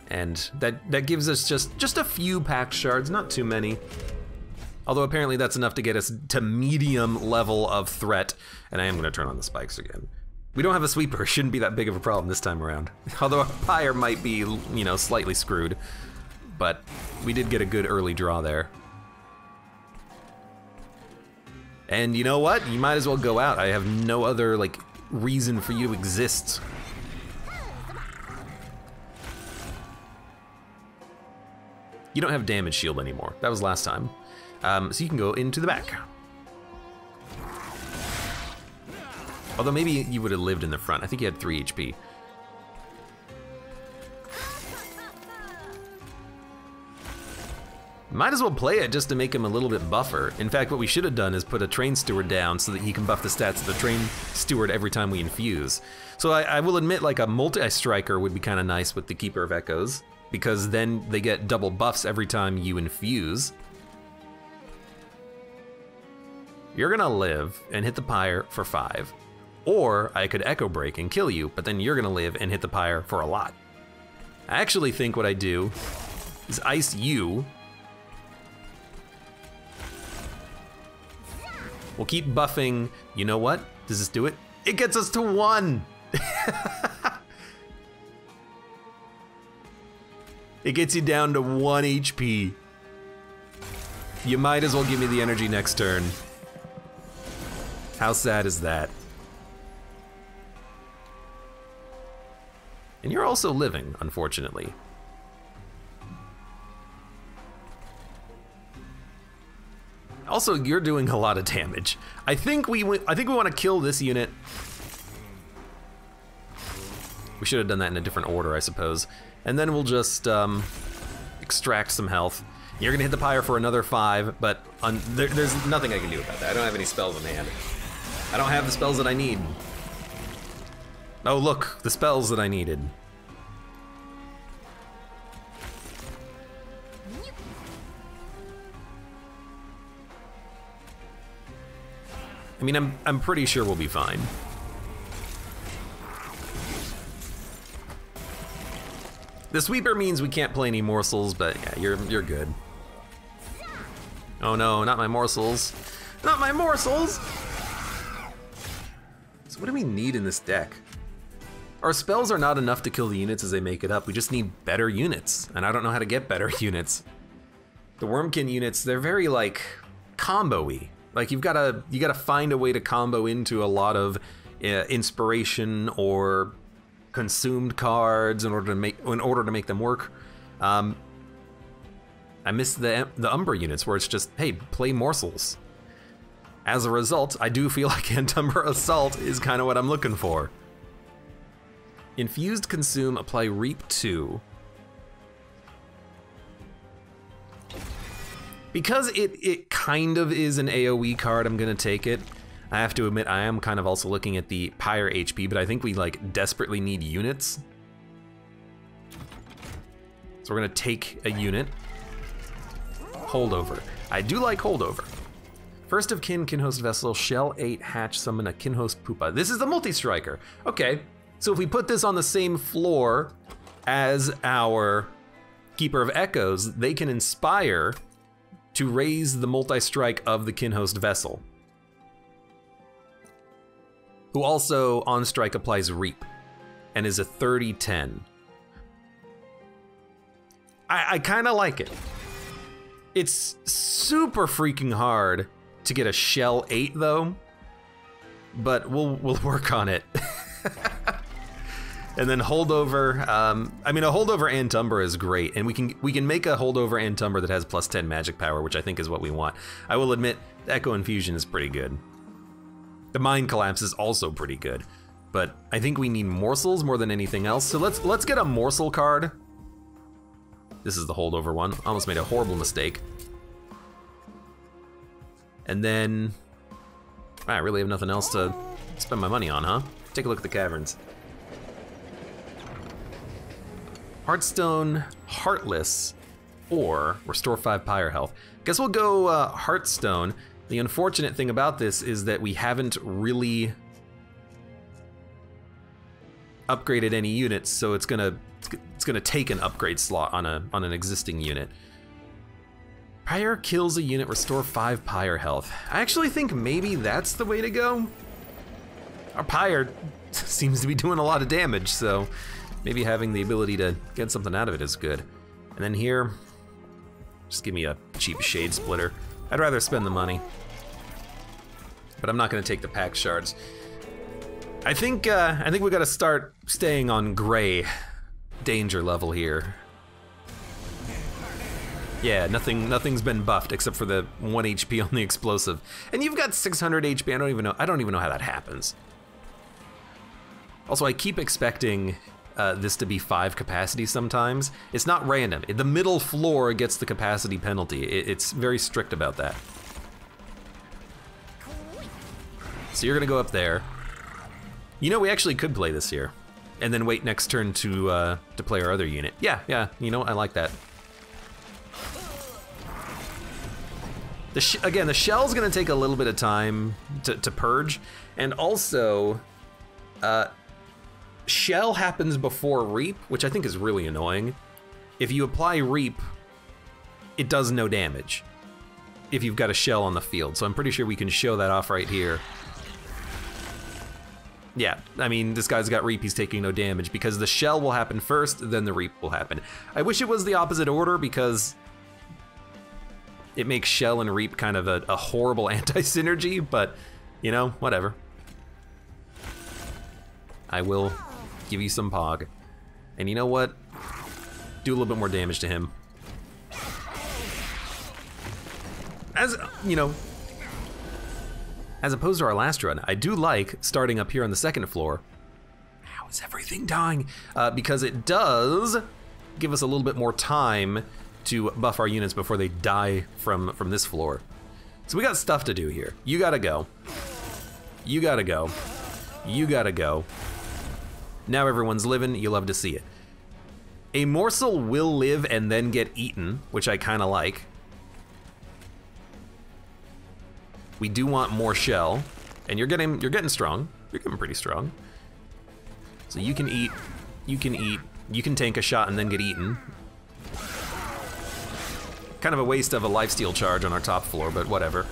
And that gives us just a few packed shards, not too many. Although apparently that's enough to get us to medium level of threat. And I am gonna turn on the spikes again. We don't have a sweeper, shouldn't be that big of a problem this time around. Although a pyre might be, you know, slightly screwed. But we did get a good early draw there. And you know what? You might as well go out. I have no other, like, reason for you to exist. You don't have damage shield anymore. That was last time. So you can go into the back. Although maybe you would have lived in the front. I think you had 3 HP. Might as well play it just to make him a little bit buffer. In fact, what we should have done is put a train steward down so that he can buff the stats of the train steward every time we infuse. So I will admit, like, a multi-striker would be kind of nice with the Keeper of Echoes, because then they get double buffs every time you infuse. You're gonna live and hit the pyre for 5. Or I could Echo Break and kill you, but then you're gonna live and hit the pyre for a lot. I actually think what I do is ice you. We'll keep buffing. You know what? Does this do it? It gets us to 1! It gets you down to 1 HP. You might as well give me the energy next turn. How sad is that? And you're also living, unfortunately. Also, you're doing a lot of damage. I think we want to kill this unit. We should have done that in a different order, I suppose. And then we'll just extract some health. You're gonna hit the pyre for another 5, but there's nothing I can do about that. I don't have any spells in hand. I don't have the spells that I need. Oh look, the spells that I needed. I mean, I'm pretty sure we'll be fine. The sweeper means we can't play any morsels, but yeah, you're good. Oh no, not my morsels. Not my morsels! So what do we need in this deck? Our spells are not enough to kill the units as they make it up. We just need better units, and I don't know how to get better units. The Wormkin units, they're very, like, combo-y. Like, you gotta find a way to combo into a lot of inspiration or consumed cards in order to make them work. I miss the Umbra units where it's just, hey, play morsels. As a result, I do feel like Antumbra Assault is kind of what I'm looking for. Infused Consume, apply Reap 2. Because it kind of is an AoE card, I'm gonna take it. I have to admit, I am kind of also looking at the Pyre HP, but I think we like desperately need units. So we're gonna take a unit. Holdover. I do like Holdover. First of kin, Kinhost Vessel, Shell 8, Hatch, summon a Kinhost Pupa. This is the multi-striker. Okay, so if we put this on the same floor as our Keeper of Echoes, they can inspire to raise the multi-strike of the Kinhost Vessel, who also on strike applies Reap and is a 30-10. I kind of like it. It's super freaking hard to get a Shell 8 though, but we'll work on it. And then holdover, I mean, a holdover Antumber is great, and we can make a holdover Antumber that has plus 10 magic power, which I think is what we want. I will admit, Echo Infusion is pretty good. The Mind Collapse is also pretty good, but I think we need morsels more than anything else. So let's get a morsel card. This is the holdover one. Almost made a horrible mistake. And then I really have nothing else to spend my money on, huh? Take a look at the caverns. Heartstone, Heartless, or Restore 5 Pyre Health. Guess we'll go Heartstone. The unfortunate thing about this is that we haven't really upgraded any units, so it's gonna take an upgrade slot on an existing unit. Pyre kills a unit, restore 5 Pyre health. I actually think maybe that's the way to go. Our Pyre seems to be doing a lot of damage, so maybe having the ability to get something out of it is good. And then here, just give me a cheap Shade Splitter. I'd rather spend the money, but I'm not gonna take the pack shards. I think we gotta start staying on gray danger level here. Yeah, nothing's been buffed except for the 1 HP on the explosive. And you've got 600 HP, I don't even know how that happens. Also, I keep expecting this to be 5 capacity sometimes. It's not random. The middle floor gets the capacity penalty. It's very strict about that. So you're gonna go up there. You know, we actually could play this here, and then wait next turn to play our other unit. Yeah, you know, I like that. Again, the shell's gonna take a little bit of time to purge, and also, shell happens before reap, which I think is really annoying. If you apply reap, it does no damage if you've got a shell on the field, so I'm pretty sure we can show that off right here. Yeah, I mean, this guy's got reap, he's taking no damage because the shell will happen first, then the reap will happen. I wish it was the opposite order because it makes shell and reap kind of a horrible anti-synergy, but you know, whatever. I will give you some pog. And you know what? Do a little bit more damage to him. As, you know, as opposed to our last run, I do like starting up here on the second floor. How is everything dying? Because it does give us a little bit more time to buff our units before they die from this floor. So we got stuff to do here. You gotta go. You gotta go. You gotta go. Now everyone's living, you love to see it. A morsel will live and then get eaten, which I kinda like. We do want more shell, and you're getting strong. You're getting pretty strong. So you can eat, you can tank a shot and then get eaten. Kind of a waste of a lifesteal charge on our top floor, but whatever.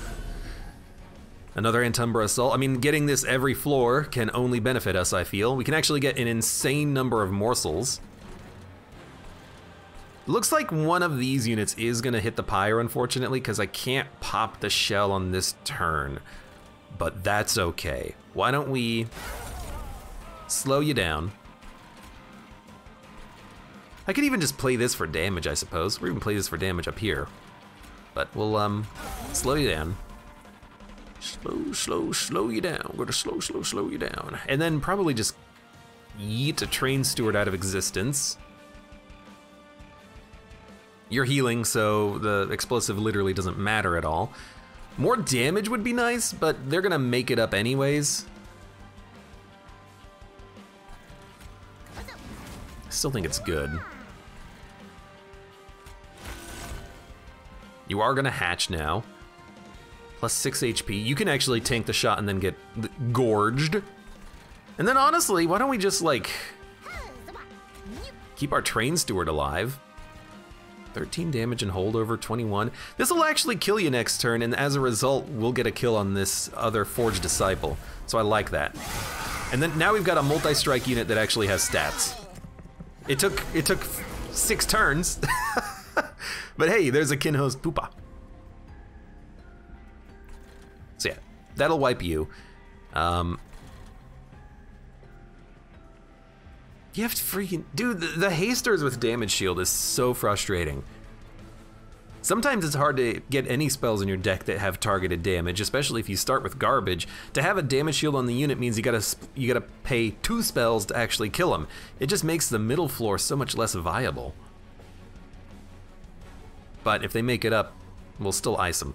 Another Antumbra Assault. I mean, getting this every floor can only benefit us, I feel. We can actually get an insane number of morsels. Looks like one of these units is gonna hit the pyre, unfortunately, because I can't pop the shell on this turn. But that's okay. Why don't we slow you down? I could even just play this for damage, I suppose. Or even play this for damage up here. But we'll slow you down. Slow you down. We're gonna slow you down. And then probably just yeet a Train Steward out of existence. You're healing, so the explosive literally doesn't matter at all. More damage would be nice, but they're gonna make it up anyways. I still think it's good. You are gonna hatch now. Plus 6 HP. You can actually tank the shot and then get gorged. And then honestly, why don't we just like keep our Train Steward alive? 13 damage and holdover, 21. This will actually kill you next turn, and as a result, we'll get a kill on this other Forged Disciple. So I like that. And then now we've got a multi-strike unit that actually has stats. It took 6 turns, but hey, there's a Kinho's Poopa. So yeah, that'll wipe you. You have to freaking... Dude, the hasters with damage shield is so frustrating. Sometimes it's hard to get any spells in your deck that have targeted damage, especially if you start with garbage. To have a damage shield on the unit means you gotta pay 2 spells to actually kill him. It just makes the middle floor so much less viable. But if they make it up, we'll still ice them.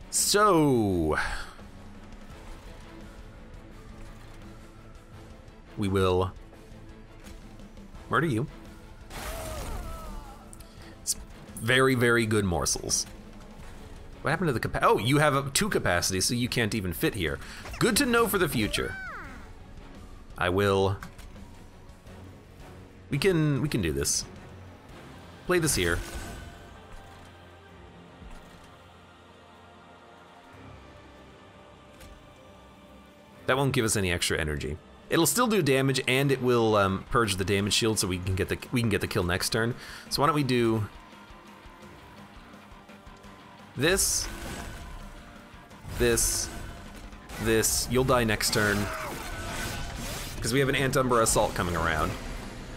So... we will murder you. It's very, very good morsels. What happened to the capacity? Oh, you have 2 capacities, so you can't even fit here. Good to know for the future. I will... We can do this. Play this here. That won't give us any extra energy. It'll still do damage, and it will purge the damage shield, so we can get the kill next turn. So why don't we do this, this, this. You'll die next turn because we have an Antumbra Assault coming around.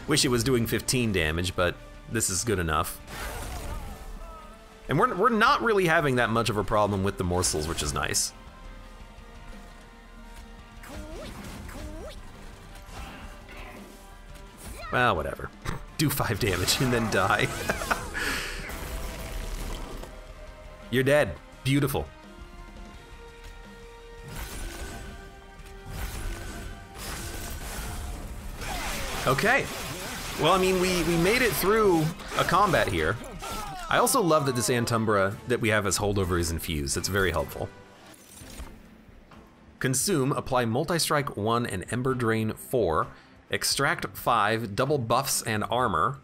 Wish it was doing 15 damage, but this is good enough. And we're not really having that much of a problem with the morsels, which is nice. Well, whatever. Do 5 damage and then die. You're dead. Beautiful. Okay. Well, I mean, we made it through a combat here. I also love that this Antumbra that we have as holdover is infused. It's very helpful. Consume, apply Multi-Strike 1 and Ember Drain 4. Extract 5, double buffs and armor.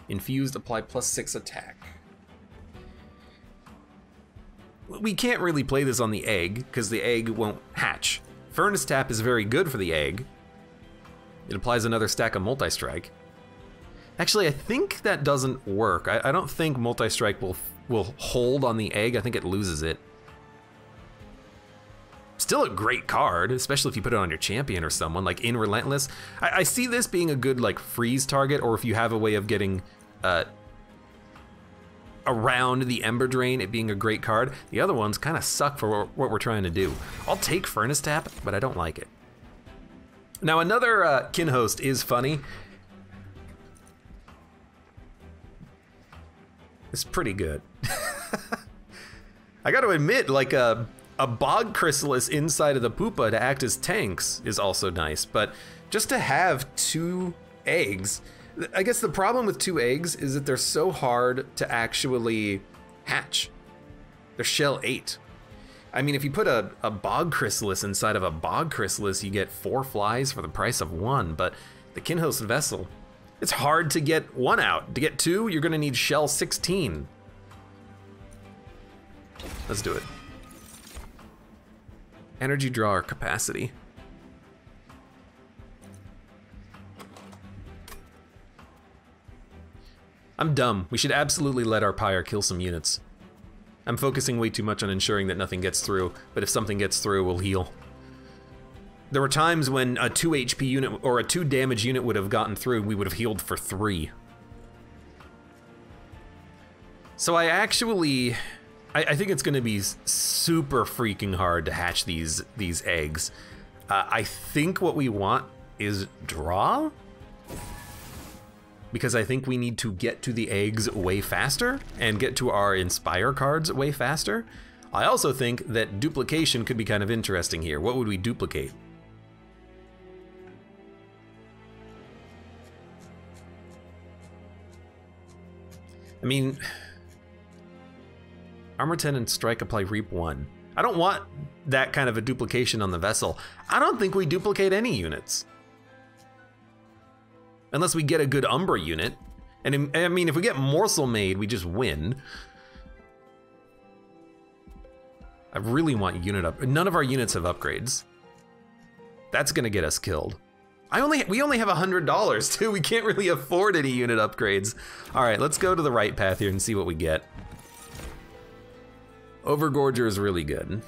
Infused, apply +6 attack. We can't really play this on the egg, because the egg won't hatch. Furnace Tap is very good for the egg. It applies another stack of Multi-Strike. Actually, I think that doesn't work. I don't think Multi-Strike will hold on the egg. I think it loses it. Still a great card, especially if you put it on your champion or someone, like in Relentless. I see this being a good like freeze target, or if you have a way of getting around the Ember Drain, it being a great card. The other ones kind of suck for what we're trying to do. I'll take Furnace Tap, but I don't like it. Now another kin host is funny. It's pretty good. I gotta admit, like a Bog Chrysalis inside of the Pupa to act as tanks is also nice, but just to have 2 eggs, I guess the problem with 2 eggs is that they're so hard to actually hatch. They're shell 8. I mean, if you put a Bog Chrysalis inside of a Bog Chrysalis, you get 4 flies for the price of 1, but the Kinhost Vessel, it's hard to get 1 out. To get 2, you're gonna need shell 16. Let's do it. Energy drawer capacity. I'm dumb. We should absolutely let our Pyre kill some units. I'm focusing way too much on ensuring that nothing gets through, but if something gets through, we'll heal. There were times when a 2 HP unit or a 2 damage unit would have gotten through, we would have healed for 3. So I actually... I think it's going to be super freaking hard to hatch these eggs. I think what we want is draw, because I think we need to get to the eggs way faster and get to our Inspire cards way faster. I also think that duplication could be kind of interesting here. What would we duplicate? I mean... Armor 10 and Strike apply Reap 1. I don't want that kind of a duplication on the vessel. I don't think we duplicate any units. Unless we get a good Umbra unit. And I mean, if we get Morsel made, we just win. I really want unit up. None of our units have upgrades. That's gonna get us killed. We only have $100 too. We can't really afford any unit upgrades. All right, let's go to the right path here and see what we get. Overgorger is really good.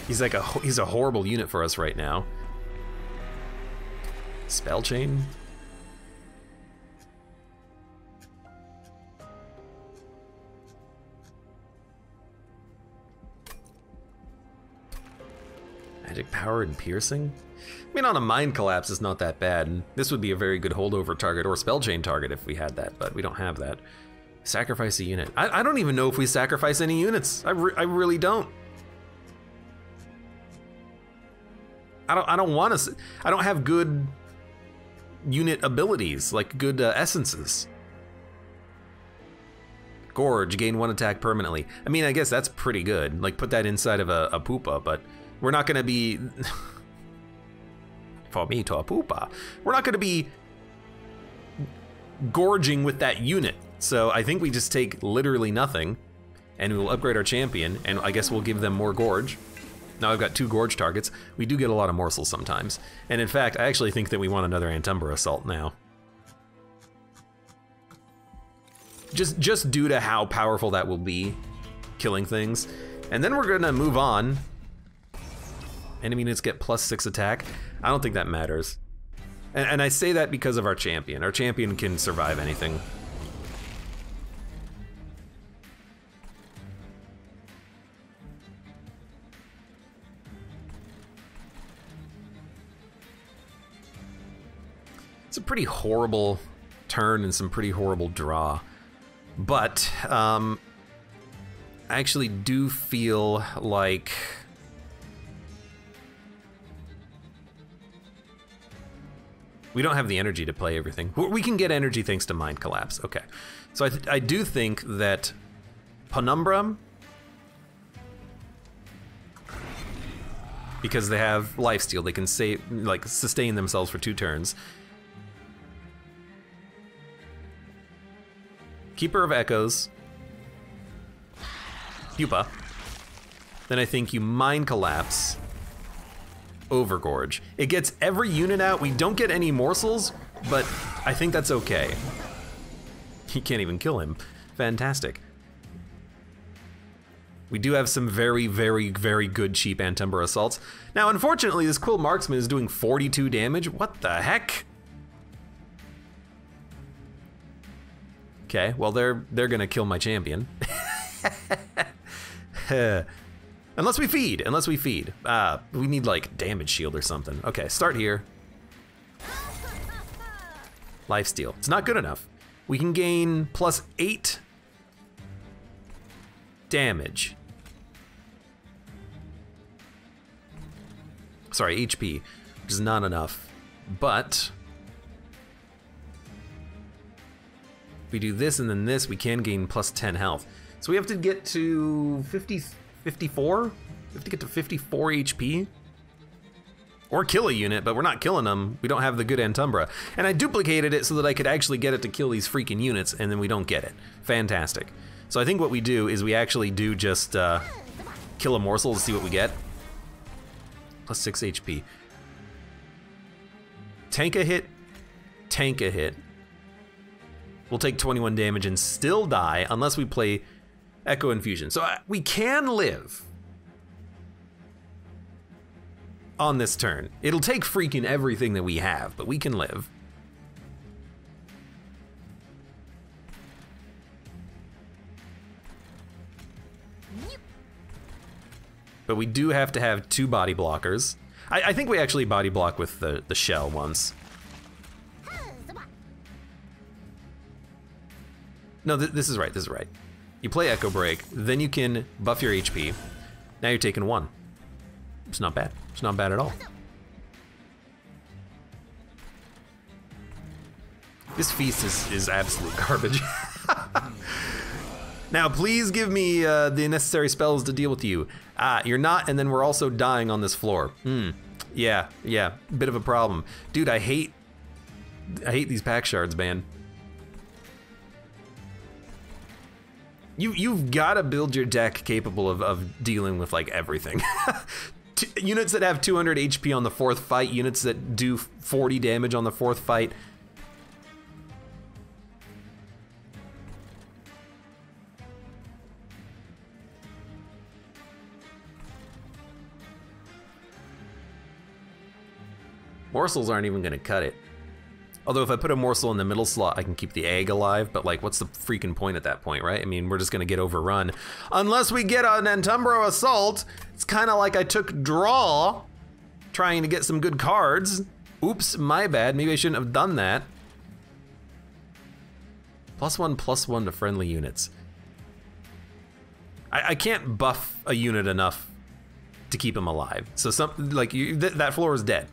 He's like he's a horrible unit for us right now. Spell chain. Magic power and piercing? I mean, on a mind collapse, it's not that bad. And this would be a very good holdover target or spell chain target if we had that, but we don't have that. Sacrifice a unit. I don't even know if we sacrifice any units. I really don't. I don't want to. I don't have good unit abilities, like good essences. Gorge, gain 1 attack permanently. I mean, I guess that's pretty good. Like, put that inside of a poopa, but we're not gonna be. For me to a poopa. We're not gonna be gorging with that unit. So I think we just take literally nothing, and we'll upgrade our champion, and I guess we'll give them more gorge. Now I've got 2 gorge targets. We do get a lot of morsels sometimes. And in fact, I actually think that we want another Antumbra Assault now. Just due to how powerful that will be, killing things. And then we're gonna move on. Enemy units get +6 attack. I don't think that matters. And I say that because of our champion. Our champion can survive anything. It's a pretty horrible turn and some pretty horrible draw. But I actually do feel like we don't have the energy to play everything. We can get energy thanks to Mind Collapse. Okay, so I do think that Penumbra, because they have lifesteal, they can sustain themselves for 2 turns. Keeper of Echoes, Pupa. Then I think you Mind Collapse, Overgorge. It gets every unit out. We don't get any morsels, but I think that's okay. You can't even kill him. Fantastic. We do have some very, very, very good cheap Antumbra Assaults. Now, unfortunately, this Quill Marksman is doing 42 damage. What the heck? Okay, well they're gonna kill my champion. Unless we feed. We need like damage shield or something. Okay, start here. Lifesteal. It's not good enough. We can gain +8 damage. Sorry, HP, which is not enough. But if we do this and then this, we can gain +10 health. So we have to get to 54? We have to get to 54 HP? Or kill a unit, but we're not killing them. We don't have the good Antumbra. And I duplicated it so that I could actually get it to kill these freaking units, and then we don't get it. Fantastic. So I think what we do is we actually do just kill a morsel to see what we get. +6 HP. Tank a hit, tank a hit. We'll take 21 damage and still die unless we play Echo Infusion. So we can live on this turn. It'll take freaking everything that we have, but we can live. But we do have to have 2 body blockers. I think we actually body block with the shell once. No, this is right, this is right. You play Echo Break, then you can buff your HP. Now you're taking 1. It's not bad. It's not bad at all. This feast is absolute garbage. Now, please give me the necessary spells to deal with you. You're not, and then we're also dying on this floor. Yeah, bit of a problem. Dude, I hate these pack shards, man. You've got to build your deck capable of dealing with like everything. Units that have 200 HP on the 4th fight, units that do 40 damage on the 4th fight. Morsels aren't even gonna cut it. Although if I put a morsel in the middle slot, I can keep the egg alive, but like, what's the freaking point at that point, right? I mean, we're just gonna get overrun. Unless we get an Entumbro Assault, it's kind of like I took draw, trying to get some good cards. Oops, my bad, maybe I shouldn't have done that. +1/+1 to friendly units. I can't buff a unit enough to keep him alive. So that floor is dead.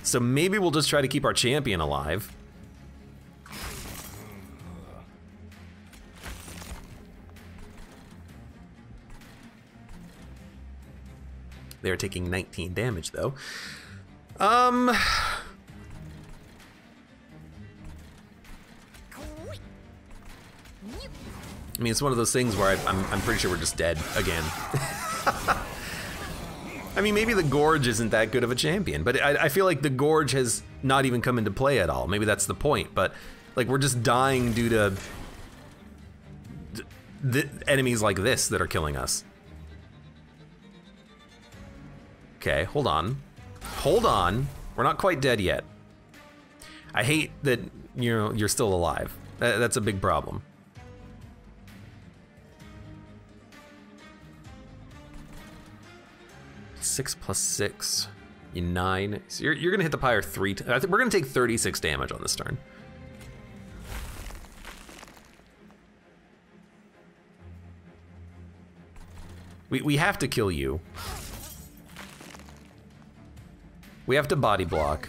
So maybe we'll just try to keep our champion alive. They're taking 19 damage though. I mean, it's one of those things where I'm pretty sure we're just dead again. I mean, maybe the Gorge isn't that good of a champion, but I feel like the Gorge has not even come into play at all. Maybe that's the point, but like we're just dying due to the enemies like this that are killing us. Okay, hold on. Hold on. We're not quite dead yet. I hate that you're still alive. That's a big problem. Six plus 6, 9. So you're gonna hit the pyre 3 times. I think we're gonna take 36 damage on this turn. We have to kill you. We have to body block.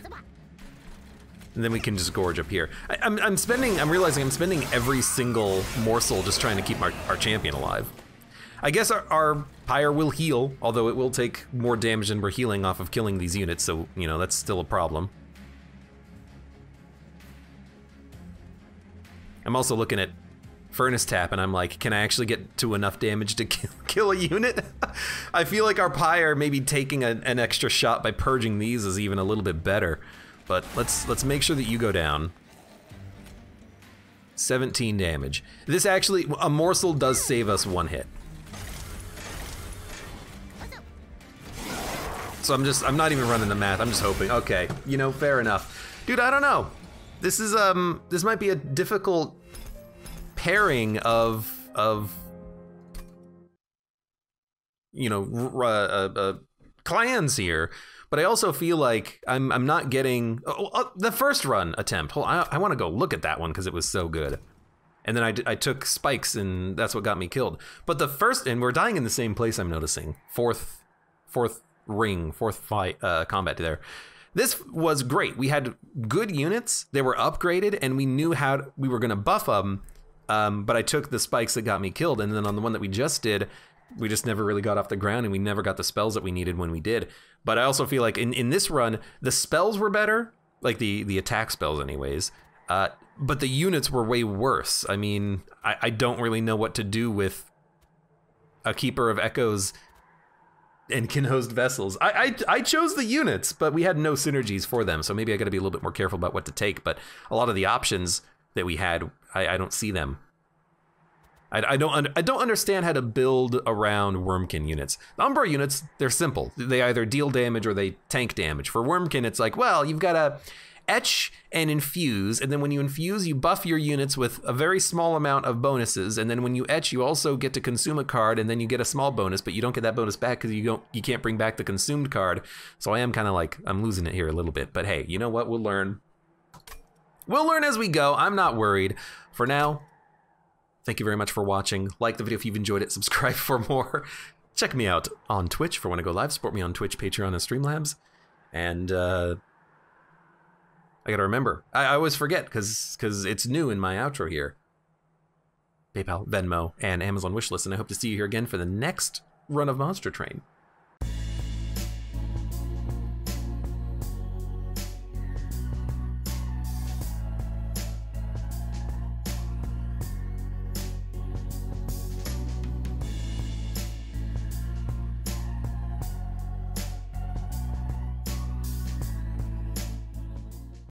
And then we can just gorge up here. I'm realizing I'm spending every single morsel just trying to keep our champion alive. I guess our pyre will heal, although it will take more damage than we're healing off of killing these units, so, you know, that's still a problem. I'm also looking at Furnace Tap, and I'm like, can I actually get to enough damage to kill a unit? I feel like our pyre maybe taking an extra shot by purging these is even a little bit better. But let's make sure that you go down. 17 damage. This actually, a morsel does save us 1 hit. So I'm not even running the math, I'm just hoping. Okay, you know, fair enough. Dude, I don't know. This is, this might be a difficult pairing of you know, clans here, but I also feel like I'm not getting, the first run attempt. Hold on, I wanna go look at that one because it was so good. And then I took spikes and that's what got me killed. But the first, and we're dying in the same place, I'm noticing. Fourth fight, combat there. This was great. We had good units, they were upgraded, and we knew how we were gonna buff them, but I took the spikes that got me killed, and then on the one that we just did, we just never really got off the ground, and we never got the spells that we needed when we did. But I also feel like in this run, the spells were better, like the attack spells anyways, but the units were way worse. I mean, I don't really know what to do with a Keeper of Echoes and Kinhost Vessels. I chose the units, but we had no synergies for them, so maybe I gotta be a little bit more careful about what to take, but a lot of the options that we had, I don't see them. I don't understand how to build around Wormkin units. The Umbra units, they're simple. They either deal damage or they tank damage. For Wormkin, it's like, well, you've gotta etch and infuse, and then when you infuse, you buff your units with a very small amount of bonuses, and then when you etch, you also get to consume a card, and then you get a small bonus, but you don't get that bonus back because you can't bring back the consumed card. So I am kind of like, I'm losing it here a little bit, but hey, you know what, we'll learn. We'll learn as we go, I'm not worried. For now, thank you very much for watching. Like the video if you've enjoyed it, subscribe for more. Check me out on Twitch for when I go live, support me on Twitch, Patreon, and Streamlabs, and I gotta remember. I always forget because it's new in my outro here. PayPal, Venmo, and Amazon wishlist, and I hope to see you here again for the next run of Monster Train.